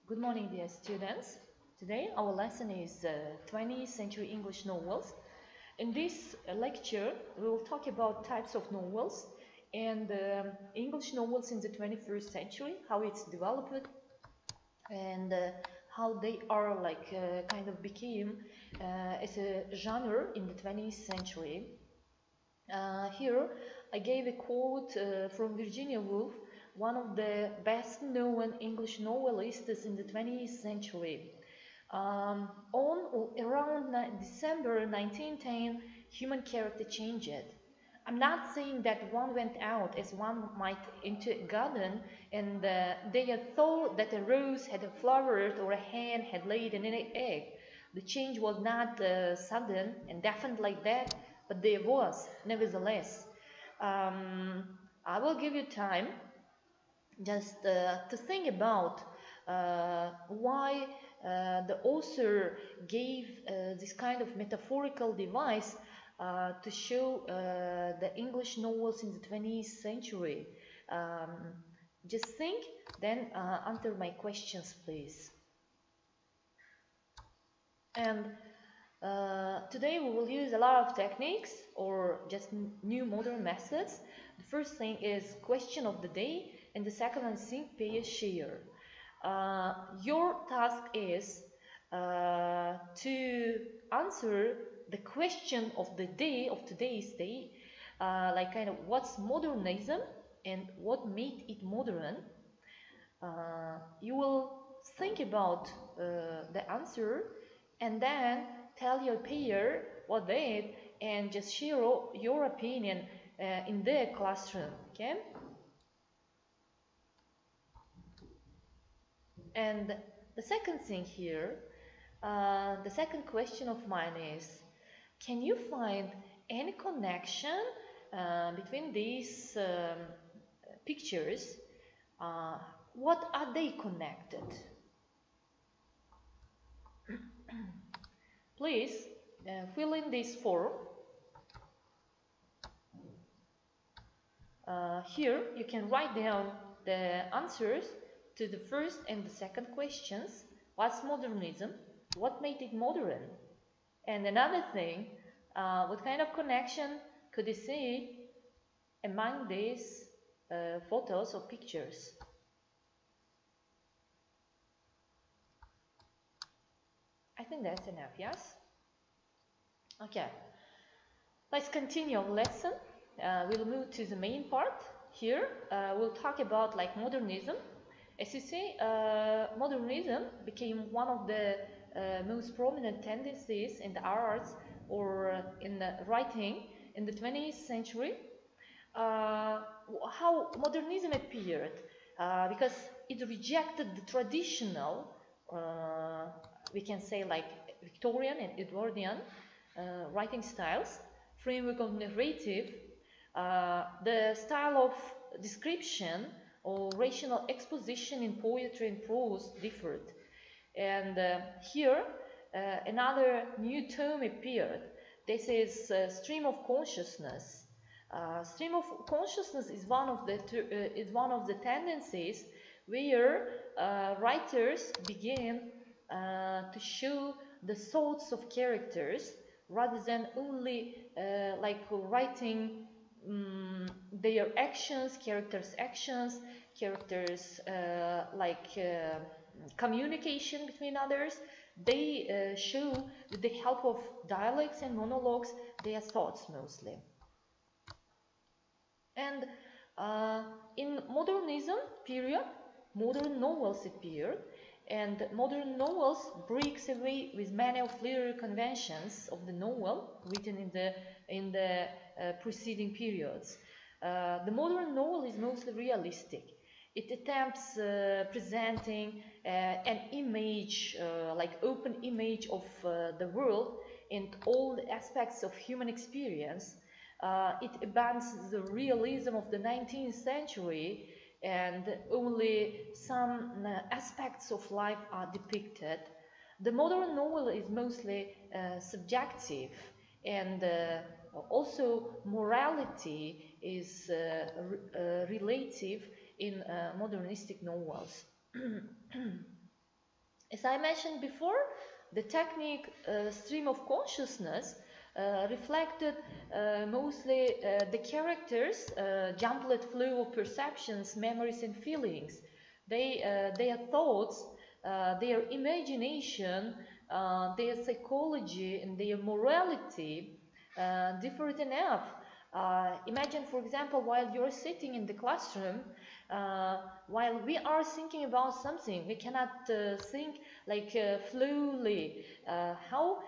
Good morning, dear students. Today our lesson is 20th century English novels. In this lecture, we will talk about types of novels and English novels in the 21st century, how it's developed and how they are kind of became as a genre in the 20th century. Here I gave a quote from Virginia Woolf, one of the best known English novelists in the 20th century. On or around December 1910, human character changed. I'm not saying that one went out as one might into a garden and they had thought that a rose had flowered or a hen had laid an egg. The change was not sudden and definite like that, but there was, nevertheless. I will give you time just to think about why the author gave this kind of metaphorical device to show the English novels in the 20th century. Just think, then answer my questions, please. And today we will use a lot of techniques or just new modern methods. The first thing is question of the day, and the second one is think, pay, share. Your task is to answer the question of the day, of today's day, like kind of what's modernism and what made it modern. You will think about the answer and then tell your peer what they did and just share your opinion in the classroom, okay? And the second thing here, the second question of mine is, can you find any connection between these pictures? What are they connected? Please fill in this form. Here you can write down the answers to the first and the second questions. What's modernism? What made it modern? And another thing, what kind of connection could you see among these photos or pictures? I think that's enough, yes? Okay, let's continue our lesson. We'll move to the main part. Here we'll talk about like modernism. As you see, modernism became one of the most prominent tendencies in the arts or in the writing in the 20th century. How modernism appeared? Because it rejected the traditional, we can say like Victorian and Edwardian writing styles, framework of narrative, the style of description or rational exposition in poetry and prose differed. And here another new term appeared. This is stream of consciousness. Stream of consciousness is one of the tendencies where writers begin to show the thoughts of characters rather than only like writing their actions, characters' actions, characters communication between others. They show with the help of dialects and monologues their thoughts mostly. And in modernism period, modern novels appeared, and modern novels breaks away with many of literary conventions of the novel written in the preceding periods. The modern novel is mostly realistic. It attempts presenting an image, like open image of the world and all the aspects of human experience. It abandons the realism of the 19th century and only some aspects of life are depicted. The modern novel is mostly subjective, and also morality is relative in modernistic novels. As I mentioned before, the technique stream of consciousness reflected mostly the characters' jumplet flow of perceptions, memories, and feelings. Their thoughts, their imagination, their psychology, and their morality differed enough. Imagine, for example, while you're sitting in the classroom, while we are thinking about something, we cannot think like fluidly. How?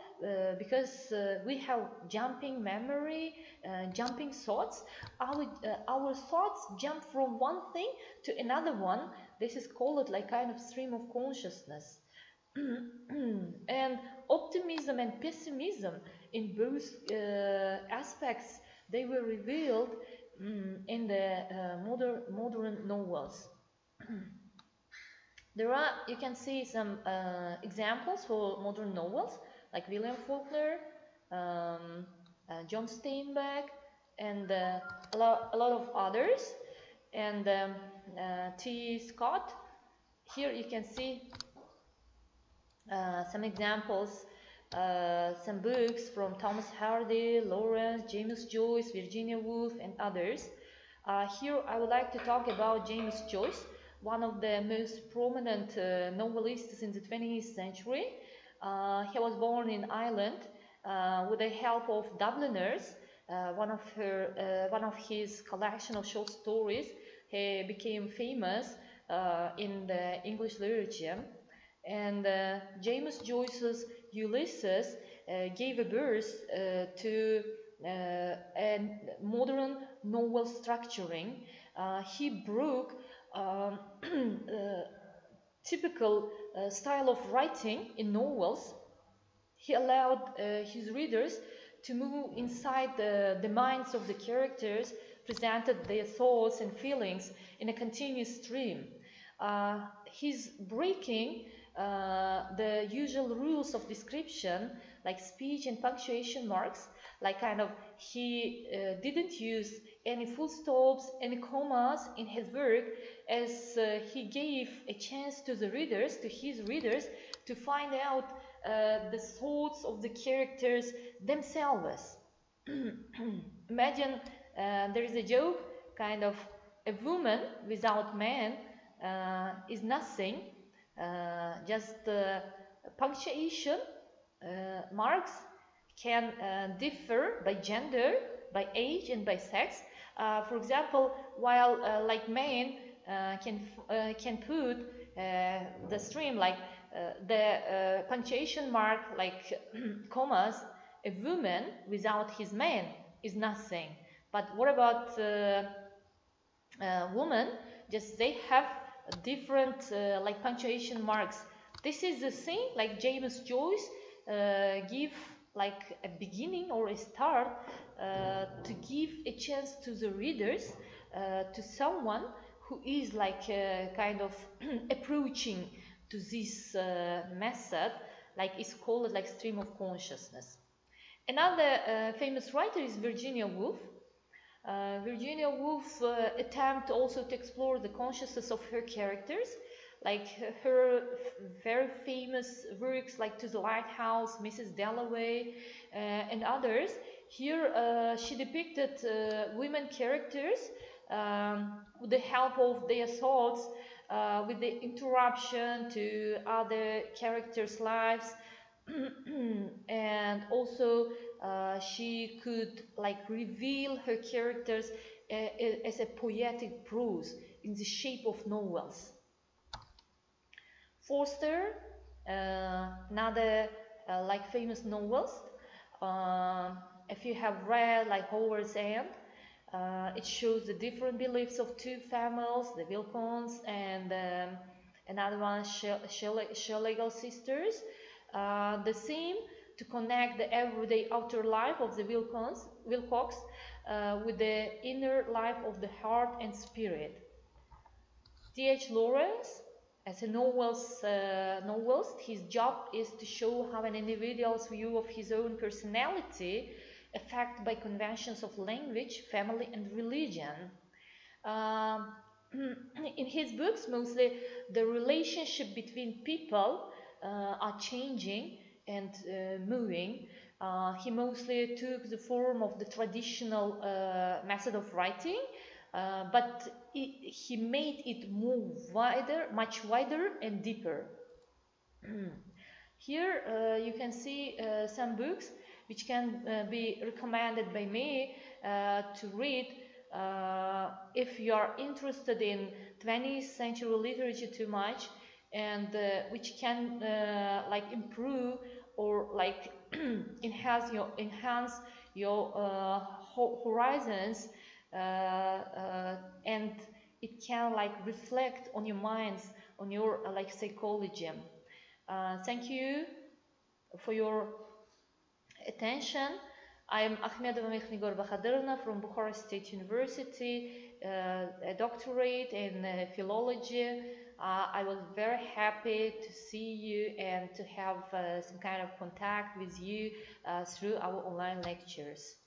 Because we have jumping memory, jumping thoughts. Our thoughts jump from one thing to another one. This is called like kind of stream of consciousness. And optimism and pessimism in both aspects, they were revealed in the modern novels. You can see some examples for modern novels, like William Faulkner, John Steinbeck, and a lot of others, and T. Scott. Here you can see some examples, some books from Thomas Hardy, Lawrence, James Joyce, Virginia Woolf, and others. Here I would like to talk about James Joyce, one of the most prominent novelists in the 20th century. He was born in Ireland with the help of Dubliners. One of his collection of short stories, he became famous in the English literature. And James Joyce's Ulysses gave a birth to a modern novel structuring. He broke typical style of writing in novels. He allowed his readers to move inside the minds of the characters, presented their thoughts and feelings in a continuous stream. He's breaking the usual rules of description, like speech and punctuation marks, like kind of he didn't use any full stops, any commas in his work, as he gave a chance to the readers, to his readers, to find out the thoughts of the characters themselves. Imagine there is a joke, kind of a woman without man is nothing. Just punctuation marks can differ by gender, by age, and by sex. For example, while like men can put the stream like the punctuation mark like commas, a woman without his man is nothing. But what about women? Just they have different like punctuation marks. This is the thing like James Joyce give like a beginning or a start to give a chance to the readers, to someone who is like kind of approaching to this method, like it's called like stream of consciousness. Another famous writer is Virginia Woolf. Virginia Woolf attempt also to explore the consciousness of her characters, like her very famous works like To the Lighthouse, Mrs. Dalloway, and others. Here she depicted women characters with the help of their thoughts, with the interruption to other characters' lives, and also she could like reveal her characters as a poetic prose in the shape of novels. Forster, another like famous novelist. If you have read like Howard's End, it shows the different beliefs of two families, the Wilcox and another one, Schlegel sisters. The theme to connect the everyday outer life of the Wilcox with the inner life of the heart and spirit. T.H. Lawrence, as a novelist, his job is to show how an individual's view of his own personality affected by conventions of language, family, and religion. In his books, mostly the relationship between people are changing and moving. He mostly took the form of the traditional method of writing, but he made it more wider, much wider and deeper. Here you can see some books which can be recommended by me to read if you are interested in 20th century literature too much, and which can like improve or like enhance your horizons, and it can like reflect on your minds, on your like psychology. Thank you for your attention. I am Ahmedova Mekhnigor Bahadurovna from Bukhara State University, a doctorate in philology. I was very happy to see you and to have some kind of contact with you through our online lectures.